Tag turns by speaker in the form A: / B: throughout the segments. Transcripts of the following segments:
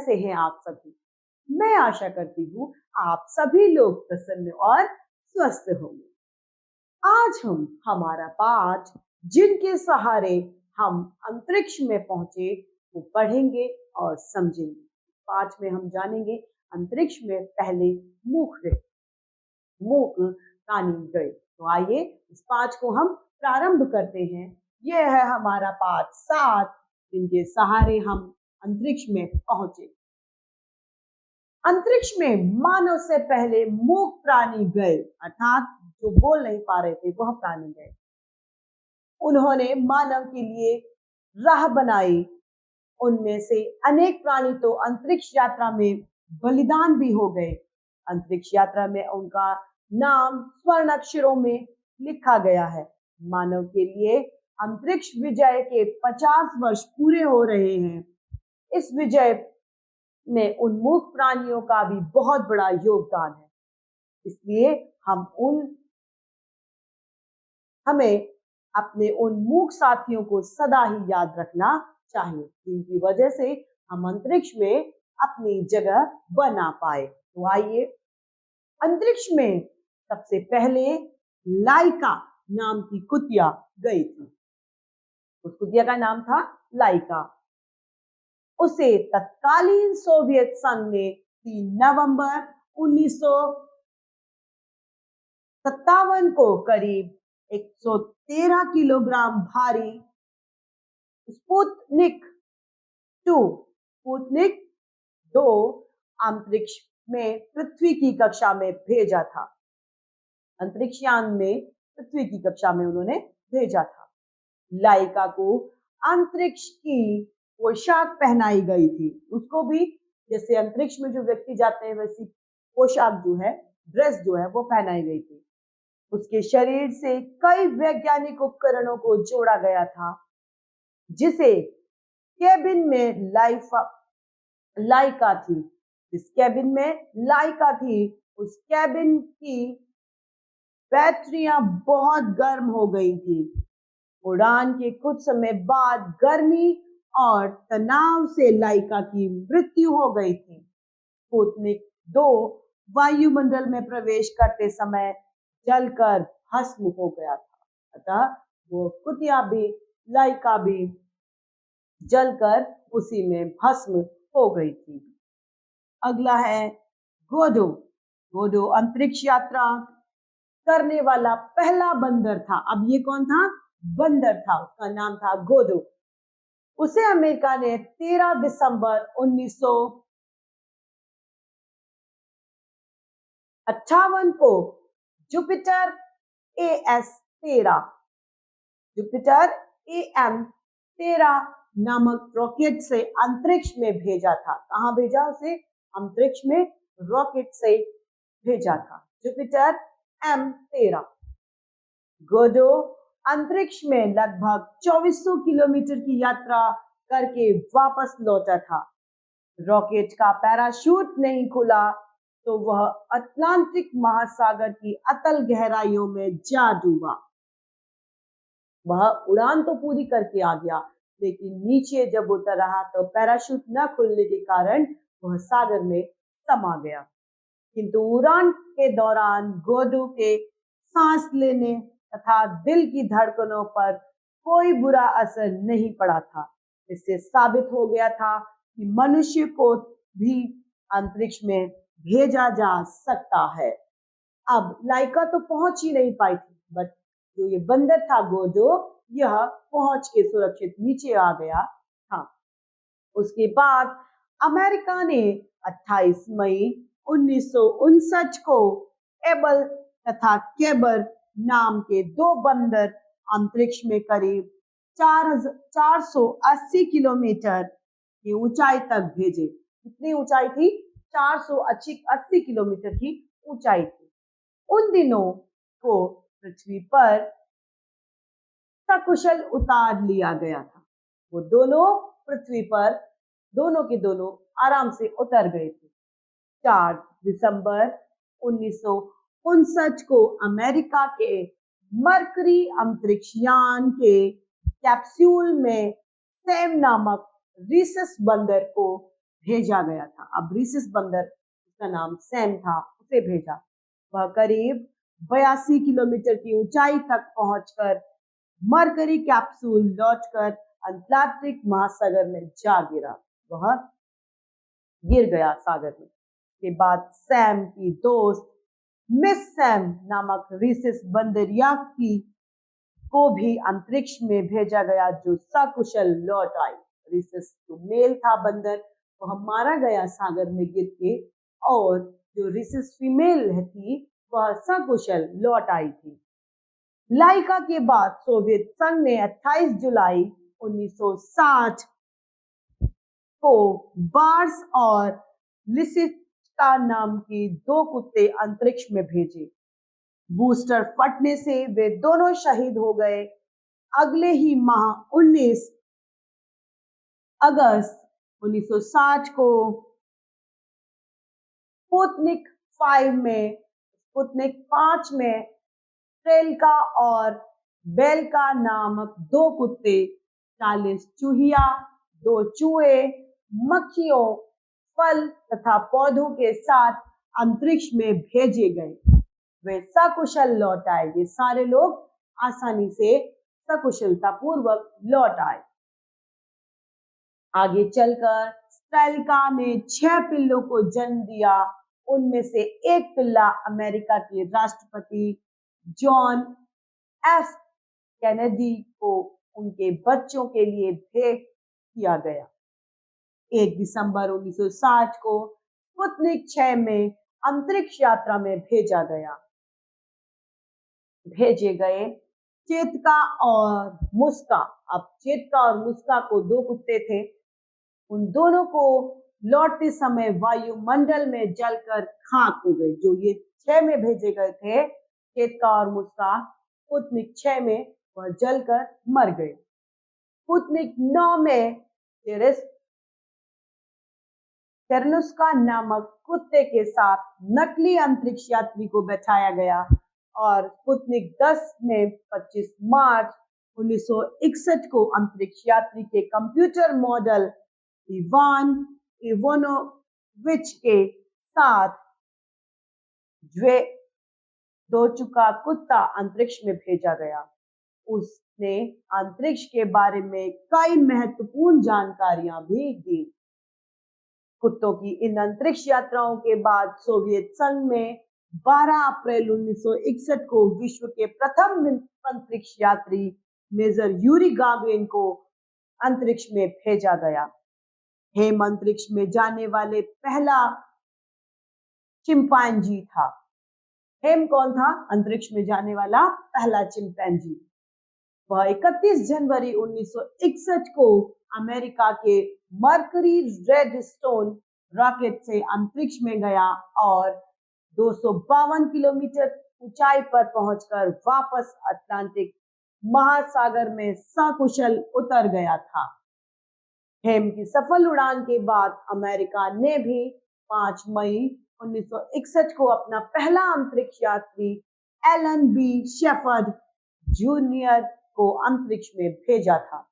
A: कैसे हैं आप सभी? मैं आशा करती हूँ आप सभी लोग प्रसन्न और स्वस्थ होंगे। आज हम हमारा पाठ जिनके सहारे हम अंतरिक्ष में पहुंचे वो पढ़ेंगे और समझेंगे। पाठ में हम जानेंगे अंतरिक्ष में पहले मूक प्राणी गए। तो आइए इस पाठ को हम प्रारंभ करते हैं। यह है हमारा पाठ 7 जिनके सहारे हम अंतरिक्ष में पहुंचे। अंतरिक्ष में मानव से पहले मूक प्राणी गए, अर्थात जो बोल नहीं पा रहे थे वह प्राणी गए। उन्होंने मानव के लिए राह बनाई। उनमें से अनेक प्राणी तो अंतरिक्ष यात्रा में बलिदान भी हो गए। अंतरिक्ष यात्रा में उनका नाम स्वर्ण अक्षरों में लिखा गया है। मानव के लिए अंतरिक्ष विजय के 50 वर्ष पूरे हो रहे हैं। इस विजय में उन्मुख प्राणियों का भी बहुत बड़ा योगदान है। इसलिए हमें अपने उन्मुख साथियों को सदा ही याद रखना चाहिए, जिनकी वजह से हम अंतरिक्ष में अपनी जगह बना पाए। तो आइए, अंतरिक्ष में सबसे पहले लाइका नाम की कुतिया गई थी। उस कुतिया का नाम था लाइका। उसे तत्कालीन सोवियत संघ ने 3 नवंबर 1957 को करीब 113 किलोग्राम भारी स्पुतनिक 2 अंतरिक्ष में पृथ्वी की कक्षा में भेजा था। अंतरिक्षयान में पृथ्वी की कक्षा में उन्होंने भेजा था। लाइका को अंतरिक्ष की पोशाक पहनाई गई थी। उसको भी जैसे अंतरिक्ष में जो व्यक्ति जाते हैं वैसी पोशाक जो है, ड्रेस जो है वो पहनाई गई थी। उसके शरीर से कई वैज्ञानिक उपकरणों को जोड़ा गया था, जिसे केबिन में लाइका थी। इस केबिन में लाइका थी, उस केबिन की बैटरियां बहुत गर्म हो गई थी। उड़ान के कुछ समय बाद गर्मी और तनाव से लाइका की मृत्यु हो गई थी। स्पुतनिक 2 वायुमंडल में प्रवेश करते समय जलकर भस्म हो गया था। अतः वो कुतिया भी, लाइका भी जलकर उसी में भस्म हो गई थी। अगला है गोडो। गोडो अंतरिक्ष यात्रा करने वाला पहला बंदर था। अब ये कौन था? बंदर था। उसका नाम था गोडो। उसे अमेरिका ने 13 दिसंबर 1958 को जुपिटर AM-13 नामक रॉकेट से अंतरिक्ष में भेजा था। कहां भेजा उसे? अंतरिक्ष में रॉकेट से भेजा था, जुपिटर M-13। गोडो अंतरिक्ष में लगभग 2400 किलोमीटर की यात्रा करके वापस लौटा था। रॉकेट का पैराशूट नहीं खुला तो वह अटलांटिक महासागर की अतल गहराइयों में जा डूबा। वह उड़ान तो पूरी करके आ गया, लेकिन नीचे जब उतर रहा तो पैराशूट न खुलने के कारण वह सागर में समा गया। किंतु उड़ान के दौरान गोडो के सांस लेने तथा दिल की धड़कनों पर कोई बुरा असर नहीं पड़ा था। इससे साबित हो गया था कि मनुष्य को भी अंतरिक्ष में भेजा जा सकता है। अब लाइका तो पहुंच ही नहीं पाई थी, बट जो ये बंदर था गोडो, यह पहुंच के सुरक्षित नीचे आ गया था। उसके बाद अमेरिका ने 28 मई 1959 को एबल तथा केबर नाम के 2 बंदर अंतरिक्ष में करीब 480 किलोमीटर की ऊंचाई तक भेजे। कितनी ऊंचाई थी? 480 किलोमीटर की ऊंचाई थी। उन दिनों को पृथ्वी पर सकुशल उतार लिया गया था। वो दोनों पृथ्वी पर दोनों के दोनों आराम से उतर गए थे। 4 दिसंबर 1959 को अमेरिका के मरकरी अंतरिक्ष यान के कैप्सूल में सैम नामक रीसस बंदर को भेजा गया था। अब रीसस बंदर, उसका नाम सैम था, उसे भेजा। वह करीब 82 किलोमीटर की ऊंचाई तक पहुंचकर मरकरी कैप्सूल लौटकर अंटार्कटिक महासागर में जा गिरा। वह गिर गया सागर में। के बाद सैम की दोस्त मिस सैम नामक रीसस बंदरिया की को भी अंतरिक्ष में भेजा गया, जो सकुशल लौट आई। रीसस जो मेल था बंदर, वह मारा गया सागर में गिर के, और जो रीसस फीमेल थी वह सकुशल लौट आई थी। लाइका के बाद सोवियत संघ ने 28 जुलाई 1960 को बार्स और लिसिस्का नाम के 2 कुत्ते अंतरिक्ष में भेजे। बूस्टर फटने से वे दोनों शहीद हो गए। अगले ही माह 19 अगस्त 1960 को स्पुतनिक 5 में ट्रेलका और बेलका नामक 2 कुत्ते, 40 चूहिया, 2 चूहे, मक्खियों, फल तथा पौधों के साथ अंतरिक्ष में भेजे गए। वे सकुशल लौट आए। ये सारे लोग आसानी से सकुशलता पूर्वक लौट आए। आगे चलकर स्ट्रेलका ने 6 पिल्लों को जन्म दिया। उनमें से एक पिल्ला अमेरिका के राष्ट्रपति जॉन एफ कैनेडी को उनके बच्चों के लिए भेंट किया गया। 1 दिसंबर 1960 को स्पुतनिक 6 में अंतरिक्ष यात्रा में भेजे गए चेतका और मुस्का। अब चेतका और मुस्का को 2 कुत्ते थे। उन दोनों को लौटते समय वायुमंडल में जलकर खाक हो गए। जो ये 6 में भेजे गए थे, चेतका और मुस्का, स्पुतनिक 6 में वह जलकर मर गए। स्पुतनिक 9 में तेरनुस्का नामक कुत्ते के साथ नकली अंतरिक्ष यात्री को बैठाया गया, और स्पुतनिक 10 में 25 मार्च 1961 को अंतरिक्ष यात्री के कंप्यूटर मॉडल इवान इवानोविच के साथ दो चुका कुत्ता अंतरिक्ष में भेजा गया। उसने अंतरिक्ष के बारे में कई महत्वपूर्ण जानकारियां भी दी। कुत्तों की इन अंतरिक्ष यात्राओं के बाद सोवियत संघ में 12 अप्रैल 1961 को विश्व के प्रथम अंतरिक्ष यात्री मेजर यूरी गागरिन को अंतरिक्ष में भेजा गया। हेम अंतरिक्ष में जाने वाले पहला चिंपैंजी था। हेम कौन था? अंतरिक्ष में जाने वाला पहला चिंपैंजी। वह 31 जनवरी 1961 को अमेरिका के मरकरी रेडस्टोन रॉकेट से अंतरिक्ष में गया और 252 किलोमीटर ऊंचाई पर पहुंचकर वापस अटलांटिक महासागर में सकुशल उतर गया था। हेम की सफल उड़ान के बाद अमेरिका ने भी 5 मई 1961 को अपना पहला अंतरिक्ष यात्री एलन बी शेफर्ड जूनियर को अंतरिक्ष में भेजा था।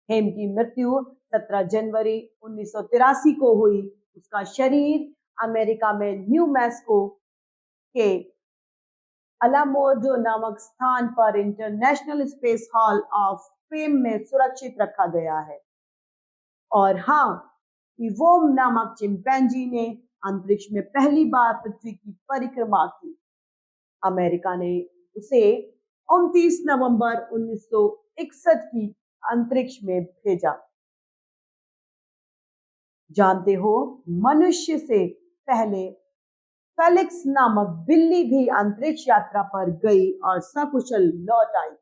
A: हेम की मृत्यु 17 जनवरी 1983 को हुई। उसका शरीर अमेरिका में न्यू मैक्सिको के अलामोडो नामक स्थान पर international space hall of fame में सुरक्षित रखा गया है। और हाँ, इवोम नामक चिंपैंजी ने अंतरिक्ष में पहली बार पृथ्वी की परिक्रमा की। अमेरिका ने उसे 29 नवंबर 1961 की अंतरिक्ष में भेजा। जानते हो, मनुष्य से पहले फेलिक्स नामक बिल्ली भी अंतरिक्ष यात्रा पर गई और सकुशल लौट आई।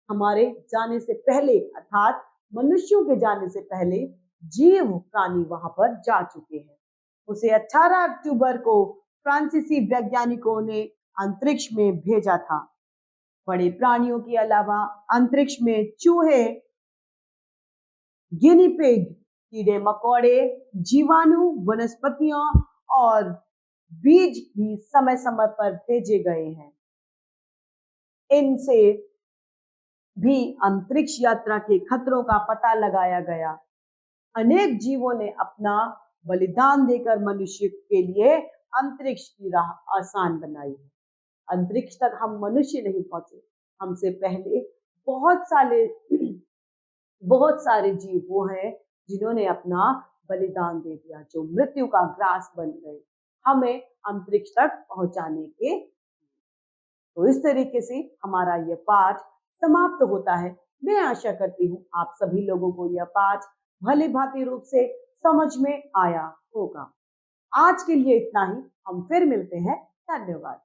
A: हमारे जाने से पहले, अर्थात मनुष्यों के जाने से पहले जीव प्राणी वहां पर जा चुके हैं। उसे 18 अक्टूबर को फ्रांसीसी वैज्ञानिकों ने अंतरिक्ष में भेजा था। बड़े प्राणियों के अलावा अंतरिक्ष में चूहे, गिनी पिग, कीड़े मकोड़े, जीवाणु, वनस्पतियां और बीज भी समय समय पर भेजे गए हैं। इनसे भी अंतरिक्ष यात्रा के खतरों का पता लगाया गया। अनेक जीवों ने अपना बलिदान देकर मनुष्य के लिए अंतरिक्ष की राह आसान बनाई है। अंतरिक्ष तक हम मनुष्य नहीं पहुंचे, हमसे पहले बहुत सारे जीव वो हैं जिन्होंने अपना बलिदान दे दिया, जो मृत्यु का ग्रास बन गए हमें अंतरिक्ष तक पहुंचाने के। तो इस तरीके से हमारा यह पाठ समाप्त होता है। मैं आशा करती हूँ आप सभी लोगों को यह पाठ भली भांति रूप से समझ में आया होगा। आज के लिए इतना ही, हम फिर मिलते हैं। धन्यवाद।